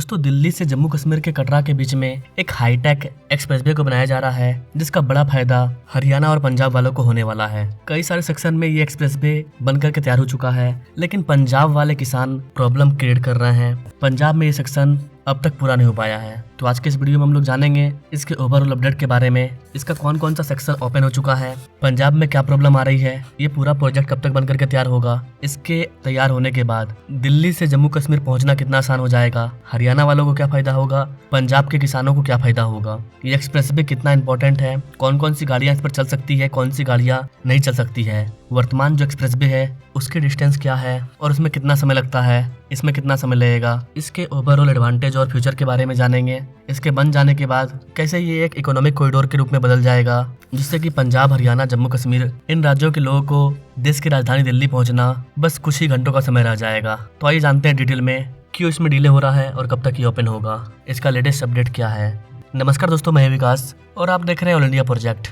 दोस्तों दिल्ली से जम्मू कश्मीर के कटरा के बीच में एक हाईटेक एक्सप्रेसवे को बनाया जा रहा है, जिसका बड़ा फायदा हरियाणा और पंजाब वालों को होने वाला है। कई सारे सेक्शन में ये एक्सप्रेसवे बनकर के तैयार हो चुका है, लेकिन पंजाब वाले किसान प्रॉब्लम क्रिएट कर रहे हैं। पंजाब में ये सेक्शन अब तक पूरा नहीं हो पाया है। तो आज के इस वीडियो में हम लोग जानेंगे इसके ओवरऑल अपडेट के बारे में, इसका कौन कौन सा सेक्शन ओपन हो चुका है, पंजाब में क्या प्रॉब्लम आ रही है, ये पूरा प्रोजेक्ट कब तक बनकर के तैयार होगा, इसके तैयार होने के बाद दिल्ली से जम्मू कश्मीर पहुंचना कितना आसान हो जाएगा, हरियाणा वालों को क्या फायदा होगा, पंजाब के किसानों को क्या फायदा होगा, ये एक्सप्रेसवे कितना इंपॉर्टेंट है, कौन कौन सी गाड़ियां इस पर चल सकती है, कौन सी गाड़ियां नहीं चल सकती है, वर्तमान जो एक्सप्रेसवे है उसकी डिस्टेंस क्या है और उसमें कितना समय लगता है, इसमें कितना समय लगेगा, इसके ओवरऑल एडवांटेज और फ्यूचर के बारे में जानेंगे। इसके बन जाने के बाद कैसे ये एक इकोनॉमिक कॉरिडोर के रूप में बदल जाएगा, जिससे कि पंजाब, हरियाणा, जम्मू कश्मीर इन राज्यों के लोगों को देश की राजधानी दिल्ली पहुंचना बस कुछ ही घंटों का समय रह जाएगा। तो आइए जानते हैं डिटेल में क्यों इसमें डिले हो रहा है और कब तक ये ओपन होगा, इसका लेटेस्ट अपडेट क्या है। नमस्कार दोस्तों, मैं विकास और आप देख रहे हैं ऑल इंडिया प्रोजेक्ट।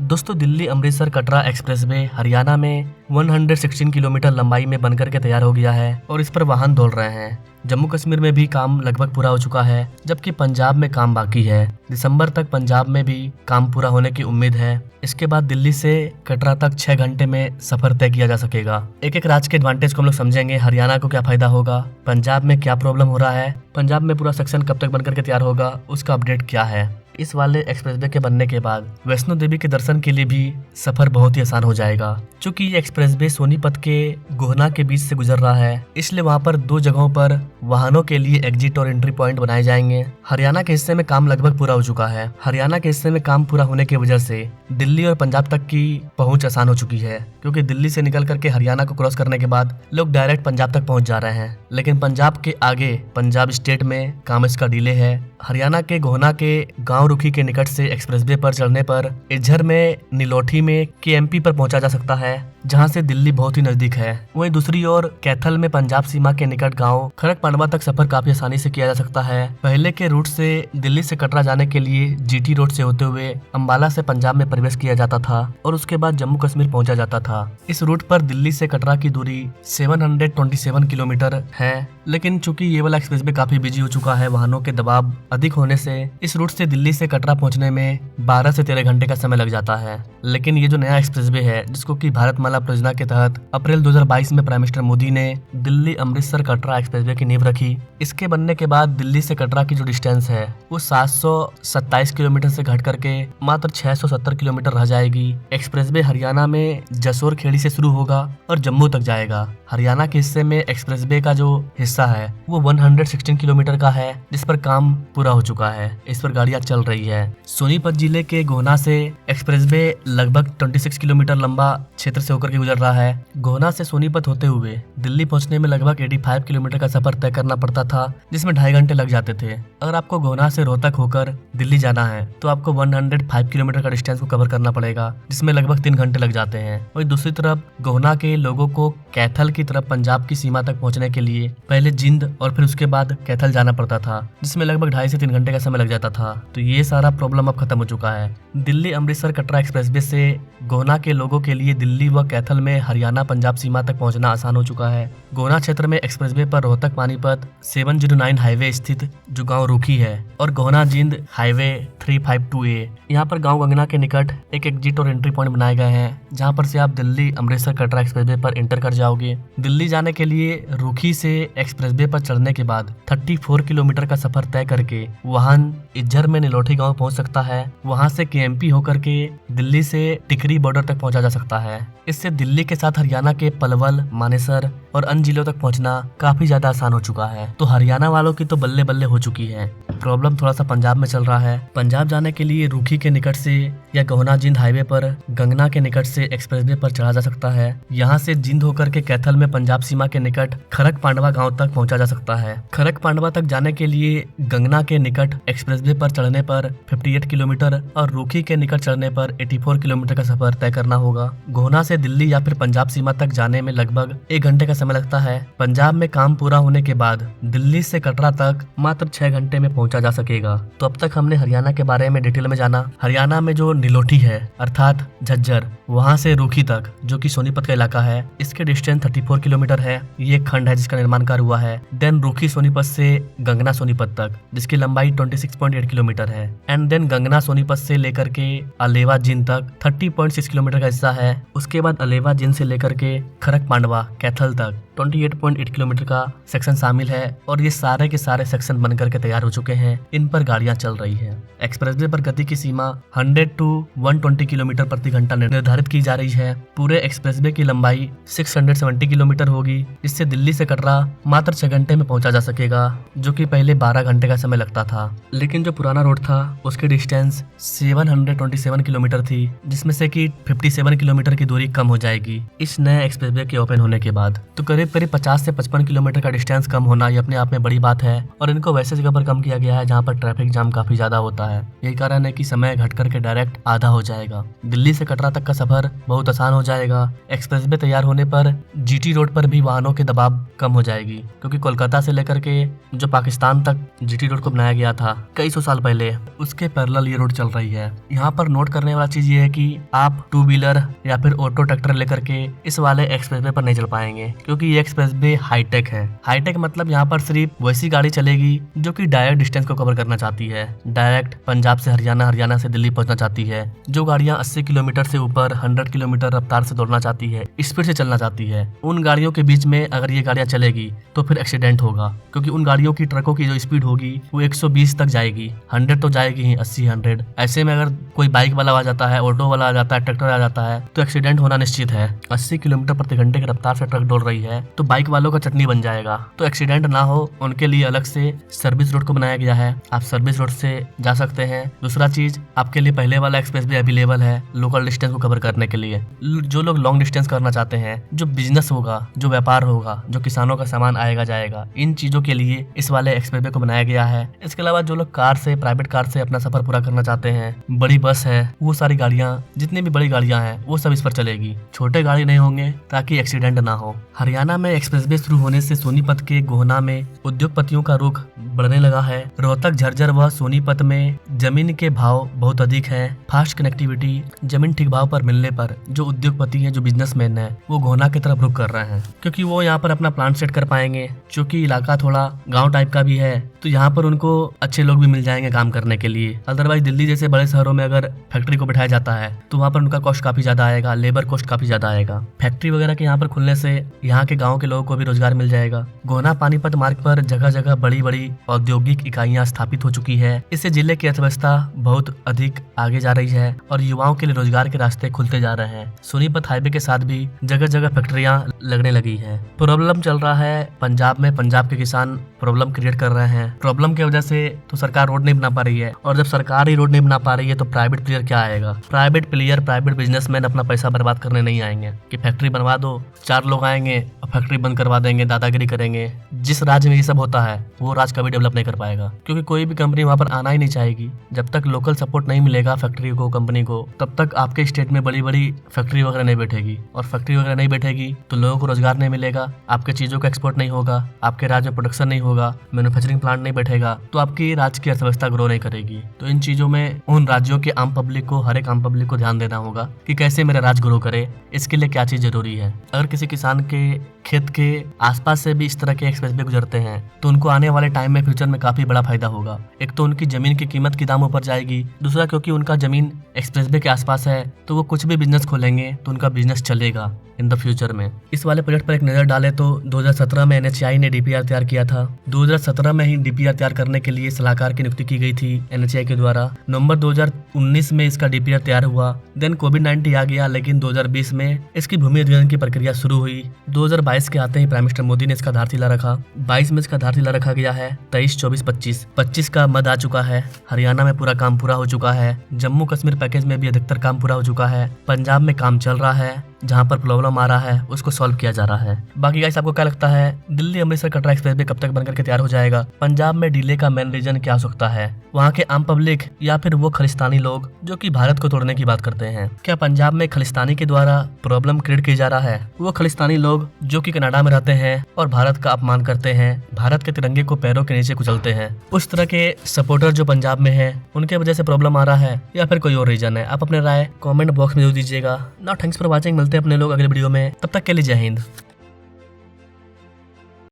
दोस्तों दिल्ली अमृतसर कटरा एक्सप्रेसवे हरियाणा में 116 किलोमीटर लंबाई में बनकर के तैयार हो गया है और इस पर वाहन दौड़ रहे हैं। जम्मू कश्मीर में भी काम लगभग पूरा हो चुका है, जबकि पंजाब में काम बाकी है। दिसंबर तक पंजाब में भी काम पूरा होने की उम्मीद है। इसके बाद दिल्ली से कटरा तक 6 घंटे में सफर तय किया जा सकेगा। एक एक राज्य के एडवांटेज को हम लोग समझेंगे। हरियाणा को क्या फायदा होगा, पंजाब में क्या प्रॉब्लम हो रहा है, पंजाब में पूरा सेक्शन कब तक बनकर के तैयार होगा, उसका अपडेट क्या है। इस वाले एक्सप्रेसवे के बनने के बाद वैष्णो देवी के दर्शन के लिए भी सफर बहुत ही आसान हो जाएगा। चूंकि ये एक्सप्रेसवे सोनीपत के गोहना के बीच से गुजर रहा है, इसलिए वहाँ पर 2 जगहों पर वाहनों के लिए एग्जिट और एंट्री पॉइंट बनाए जाएंगे। हरियाणा के हिस्से में काम लगभग पूरा हो चुका है। हरियाणा के हिस्से में काम पूरा होने की वजह से दिल्ली और पंजाब तक की पहुंच आसान हो चुकी है, क्योंकि दिल्ली से निकल करके हरियाणा को क्रॉस करने के बाद लोग डायरेक्ट पंजाब तक पहुंच जा रहे हैं। लेकिन पंजाब के आगे पंजाब स्टेट में काम इसका डिले है। हरियाणा के गोहना के गांव रुखी के निकट से एक्सप्रेसवे पर चढ़ने पर इज्झर में, नीलोठी में, केएमपी पर पहुंचा जा सकता है, जहां से दिल्ली बहुत ही नजदीक है। वहीं दूसरी ओर कैथल में पंजाब सीमा के निकट गांव खड़क पांडवा तक सफर काफी आसानी से किया जा सकता है। पहले के रूट से दिल्ली से कटरा जाने के लिए जीटी रोड से होते हुए अंबाला से पंजाब में प्रवेश किया जाता था और उसके बाद जम्मू कश्मीर पहुंचा जाता था। इस रूट पर दिल्ली से कटरा की दूरी 727 किलोमीटर है, लेकिन चूंकि ये वाला एक्सप्रेसवे काफी बिजी हो चुका है, वाहनों के दबाव अधिक होने से इस रूट से दिल्ली से कटरा पहुंचने में 12 से 13 घंटे का समय लग जाता है। लेकिन ये जो नया एक्सप्रेसवे है, जिसको कि भारतमाला परियोजना के तहत अप्रैल 2022 में प्राइम मिनिस्टर मोदी ने दिल्ली अमृतसर कटरा एक्सप्रेसवे की नींव रखी। इसके बनने के बाद दिल्ली से कटरा की जो डिस्टेंस है वो 727 किलोमीटर से घट करके मात्र 670 किलोमीटर रह जाएगी। एक्सप्रेसवे हरियाणा में जसोर खेड़ी से शुरू होगा और जम्मू तक जाएगा। हरियाणा के हिस्से में एक्सप्रेसवे का जो हिस्सा है वो 116 किलोमीटर का है, जिस पर काम पूरा हो चुका है। इस पर गाड़ियां चल रही है। सोनीपत जिले के गोहना से एक्सप्रेसवे लगभग 26 किलोमीटर लंबा क्षेत्र से होकर के गुजर रहा है। गोहना से सोनीपत होते हुए दिल्ली पहुंचने में लगभग 85 किलोमीटर का सफर तय करना पड़ता था, जिसमें 2.5 घंटे लग जाते थे। अगर आपको गोहना से रोहतक होकर दिल्ली जाना है तो आपको 105 किलोमीटर का डिस्टेंस को कवर करना पड़ेगा, जिसमें लगभग 3 घंटे लग जाते हैं। वहीं दूसरी तरफ गोहना के लोगों को कैथल की तरफ पंजाब की सीमा तक पहुंचने के लिए पहले जिंद और फिर उसके बाद कैथल जाना पड़ता था, जिसमें लगभग 2.5 से 3 घंटे का समय लग जाता था। तो ये सारा प्रॉब्लम अब खत्म हो चुका है। दिल्ली अमृतसर कटरा एक्सप्रेसवे से गोहना के लोगों के लिए दिल्ली व कैथल में हरियाणा पंजाब सीमा तक पहुंचना आसान हो चुका है। गोहना क्षेत्र में एक्सप्रेसवे पर रोहतक पानीपत 709 हाईवे स्थित जो गांव रूखी है और गोहना जिंद हाईवे 352A, यहाँ पर गांव गंगना के निकट एक एग्जिट और एंट्री पॉइंट बनाए गए हैं, जहां पर से आप दिल्ली अमृतसर कटरा एक्सप्रेसवे पर एंटर कर जाओगे। दिल्ली जाने के लिए रूखी से एक्सप्रेसवे पर चढ़ने के बाद 34 किलोमीटर का सफर तय करके वाहन इज्झर में नीलोठी गांव पहुंच सकता है। वहां से केएमपी होकर के दिल्ली से टिकरी बॉर्डर तक पहुंचा जा सकता है। इससे दिल्ली के साथ हरियाणा के पलवल, मानेसर और अन्य जिलों तक पहुंचना काफी ज्यादा आसान हो चुका है। तो हरियाणा वालों की तो बल्ले बल्ले हो चुकी है। प्रॉब्लम थोड़ा सा पंजाब में चल रहा है। पंजाब जाने के लिए रूखी के निकट से या गोहना जिंद हाईवे पर गंगना के निकट से एक्सप्रेसवे पर चढ़ा जा सकता है। यहाँ से जिंद होकर के कैथल में पंजाब सीमा के निकट खड़क पांडवा गांव तक पहुंचा जा सकता है। खड़क पांडवा तक जाने के लिए गंगना के निकट एक्सप्रेसवे पर चढ़ने पर 58 किलोमीटर और रूखी के निकट चढ़ने पर 84 किलोमीटर का सफर तय करना होगा। गोहना से दिल्ली या फिर पंजाब सीमा तक जाने में लगभग 1 घंटे का समय लगता है। पंजाब में काम पूरा होने के बाद दिल्ली से कटरा तक मात्र 6 घंटे में पहुंच पहुंचा जा सकेगा। तो अब तक हमने हरियाणा के बारे में डिटेल में जाना। हरियाणा में जो नीलोठी है अर्थात झज्जर, वहां से रूखी तक जो कि सोनीपत का इलाका है, इसके डिस्टेंस 34 किलोमीटर है। ये एक खंड है जिसका निर्माण कार्य हुआ है। देन रूखी सोनीपत से गंगना सोनीपत तक जिसकी लंबाई 26.8 किलोमीटर है। एंड देन गंगना सोनीपत से लेकर के अलेवा जिन तक 30.6 किलोमीटर का हिस्सा है। उसके बाद अलेवा जिन से लेकर के खरक पांडवा कैथल तक 28.8 किलोमीटर का सेक्शन शामिल है। और ये सारे के सारे सेक्शन बनकर के तैयार हो चुके हैं। इन पर गाड़ियां चल रही हैं। एक्सप्रेसवे पर गति की सीमा 100 to 120 किलोमीटर प्रति घंटा निर्धारित की जा रही है। पूरे एक्सप्रेसवे की लंबाई 670 किलोमीटर होगी, जिससे दिल्ली से कटरा मात्र 6 घंटे में पहुंचा जा सकेगा, जो कि पहले 12 घंटे का समय लगता था। लेकिन जो पुराना रोड था उसकी डिस्टेंस 727 किलोमीटर थी, जिसमें से कि 57 किलोमीटर की दूरी कम हो जाएगी इस नए एक्सप्रेसवे के ओपन होने के बाद। तो करीब 50 से 55 किलोमीटर का डिस्टेंस कम होना ये अपने आप में बड़ी बात है। और इनको वैसे जगह पर कम किया गया है जहाँ पर ट्रैफिक जाम काफी ज्यादा होता है। यही कारण है कि समय घट करके डायरेक्ट आधा हो जाएगा। दिल्ली से कटरा तक का सफर बहुत आसान हो जाएगा। एक्सप्रेसवे तैयार होने पर जीटी रोड पर भी वाहनों के दबाव कम हो जाएगी, क्योंकि कोलकाता से लेकर के जो पाकिस्तान तक जीटी रोड को बनाया गया था कई सौ साल पहले, उसके पैरेलल ये रोड चल रही है। यहाँ पर नोट करने वाला चीज ये है कि आप 2 व्हीलर या फिर ऑटो ट्रैक्टर लेकर के इस वाले एक्सप्रेसवे पर नहीं चल पाएंगे, क्योंकि ये एक्सप्रेसवे हाईटेक है। हाईटेक मतलब यहाँ पर सिर्फ वैसी गाड़ी चलेगी जो कि डायरेक्ट डिस्टेंस को कवर करना चाहती है। डायरेक्ट पंजाब से हरियाणा, हरियाणा से दिल्ली पहुंचना चाहती है। जो गाड़ियां 80 किलोमीटर से ऊपर 100 किलोमीटर रफ्तार से दौड़ना चाहती है, स्पीड से चलना चाहती है, उन गाड़ियों के बीच में अगर ये गाड़ियां चलेगी तो फिर एक्सीडेंट होगा, क्योंकि उन गाड़ियों की ट्रकों की जो स्पीड होगी वो 120 तक जाएगी। 100 तो जाएगी ही, 80-100। ऐसे में अगर कोई बाइक वाला आ जाता है, ऑटो वाला आ जाता है, ट्रैक्टर आ जाता है, तो एक्सीडेंट होना निश्चित है। 80 किलोमीटर प्रति घंटे की रफ्तार से ट्रक दौड़ रही है तो बाइक वालों का चटनी बन जाएगा। तो एक्सीडेंट ना हो उनके लिए अलग से सर्विस रोड को बनाया गया है। आप सर्विस रोड से जा सकते हैं। दूसरा चीज, आपके लिए पहले वाला एक्सप्रेस भी अवेलेबल है लोकल डिस्टेंस को कवर करने के लिए। जो लोग लॉन्ग डिस्टेंस करना चाहते हैं, जो बिजनेस होगा, जो व्यापार होगा, जो किसानों का सामान आएगा जाएगा, इन चीजों के लिए इस वाले एक्सप्रेसवे को बनाया गया है। इसके अलावा जो लोग कार से, प्राइवेट कार से अपना सफर पूरा करना चाहते हैं, बड़ी बस है, वो सारी गाड़ियां, जितनी भी बड़ी गाड़ियां हैं वो सब इस पर चलेगी। छोटे गाड़ी नहीं होंगे ताकि एक्सीडेंट ना हो। हरियाणा में एक्सप्रेसवे शुरू होने से सोनीपत के गोहना में उद्योगपतियों का रुख बढ़ने लगा है। रोहतक, झज्जर व सोनीपत में जमीन के भाव बहुत अधिक है। फास्ट कनेक्टिविटी, जमीन ठीक भाव पर मिलने पर जो उद्योगपति हैं, जो बिजनेसमैन हैं, वो गोहना की तरफ रुख कर रहे हैं, क्योंकि वो यहाँ पर अपना प्लांट सेट कर पाएंगे। क्योंकि इलाका थोड़ा गांव टाइप का भी है, तो यहाँ पर उनको अच्छे लोग भी मिल जाएंगे काम करने के लिए। अदरवाइज दिल्ली जैसे बड़े शहरों में अगर फैक्ट्री को बिठाया जाता है तो वहाँ पर उनका कॉस्ट काफी ज्यादा आएगा, लेबर कॉस्ट काफी ज्यादा आएगा। फैक्ट्री वगैरह के यहाँ पर खुलने से यहाँ के गाँव के लोगों को भी रोजगार मिल जाएगा। गोहना पानीपत मार्ग पर जगह जगह बड़ी बड़ी औद्योगिक इकाइयां स्थापित हो चुकी है। इससे जिले की अर्थव्यवस्था बहुत अधिक आगे जा रही है और युवाओं के लिए रोजगार के रास्ते खुलते जा रहे हैं। सोनीपत हाईवे के साथ भी जगह जगह फैक्ट्रियां लगने लगी है। प्रॉब्लम चल रहा है पंजाब में, पंजाब के किसान प्रॉब्लम क्रिएट कर रहे हैं। प्रॉब्लम की वजह से तो सरकार रोड नहीं बना पा रही है, और जब सरकार ही रोड नहीं बना पा रही है तो प्राइवेट प्लेयर क्या आएगा? प्राइवेट प्लेयर, प्राइवेट बिजनेसमैन अपना पैसा बर्बाद करने नहीं आएंगे कि फैक्ट्री बनवा दो, 4 लोग आएंगे और फैक्ट्री बंद करवा देंगे, दादागिरी करेंगे। जिस राज्य में ये सब होता है वो राज्य कभी डेवलप नहीं कर पाएगा, क्योंकि कोई भी कंपनी वहाँ पर आना ही नहीं चाहेगी। जब तक लोकल सपोर्ट नहीं मिलेगा फैक्ट्री को, कंपनी को, तब तक आपके स्टेट में बड़ी बड़ी फैक्ट्री वगैरह नहीं बैठेगी, और फैक्ट्री वगैरह नहीं बैठेगी तो लोगों को रोजगार नहीं मिलेगा, आपके चीजों का एक्सपोर्ट नहीं होगा, आपके राज्य में प्रोडक्शन नहीं होगा, मैन्युफैक्चरिंग प्लांट नहीं बैठेगा, तो आपकी राज्य की अर्थव्यवस्था ग्रो नहीं करेगी। तो इन चीजों में उन राज्यों के आम पब्लिक को, हर एक आम पब्लिक को ध्यान देना होगा कि कैसे मेरा राज्य ग्रो करे, इसके लिए क्या चीज जरूरी है। अगर किसी किसान के खेत के आसपास से भी इस तरह के एक्सप्रेसवे गुजरते हैं तो उनको आने वाले टाइम में, फ्यूचर में काफी बड़ा फायदा होगा। एक तो उनकी जमीन की कीमत की दाम ऊपर जाएगी, दूसरा क्योंकि उनका जमीन एक्सप्रेसवे के आसपास है तो वो कुछ भी बिजनेस खोलेंगे तो उनका बिजनेस चलेगा इन द फ्यूचर में। इस वाले प्रोजेक्ट पर एक नजर डालें तो 2017 में NHAI ने DPR तैयार किया था। 2017 में ही DPR तैयार करने के लिए सलाहकार की नियुक्ति की गई थी NHAI के द्वारा। नवंबर 2019 में इसका DPR तैयार हुआ। देन कोविड-19 आ गया, लेकिन 2020 में इसकी भूमि अधिग्रहण की प्रक्रिया शुरू हुई। 2022 के आते ही प्राइम मिनिस्टर मोदी ने इसका धारशिला रखा। 22 में इसका धारशिला रखा गया है। 23, 24, 25 का मद आ चुका है। हरियाणा में पूरा काम पूरा हो चुका है। जम्मू कश्मीर पैकेज में भी अधिकतर काम पूरा हो चुका है। पंजाब में काम चल रहा है। जहाँ पर प्रॉब्लम आ रहा है उसको सॉल्व किया जा रहा है। बाकी गाइस आपको क्या लगता है दिल्ली अमृतसर कटरा एक्सप्रेसवे कब तक बनकर के तैयार हो जाएगा? पंजाब में डिले का मेन रीजन क्या हो सकता है? वहाँ के आम पब्लिक या फिर वो खालिस्तानी लोग जो कि भारत को तोड़ने की बात करते हैं? क्या पंजाब में खालिस्तानी के द्वारा प्रॉब्लम क्रिएट किया जा रहा है? वो खालिस्तानी लोग जो कि कनाडा में रहते हैं और भारत का अपमान करते हैं, भारत के तिरंगे को पैरों के नीचे कुचलते हैं, उस तरह के सपोर्टर जो पंजाब में है उनके वजह से प्रॉब्लम आ रहा है या फिर कोई और रीजन है? आप अपने राय कमेंट बॉक्स में जरूर दीजिएगा। नाउ थैंक्स फॉर वाचिंग, मिलते हैं अपने लोग अगले वीडियो में, तब तक के लिए जय हिंद।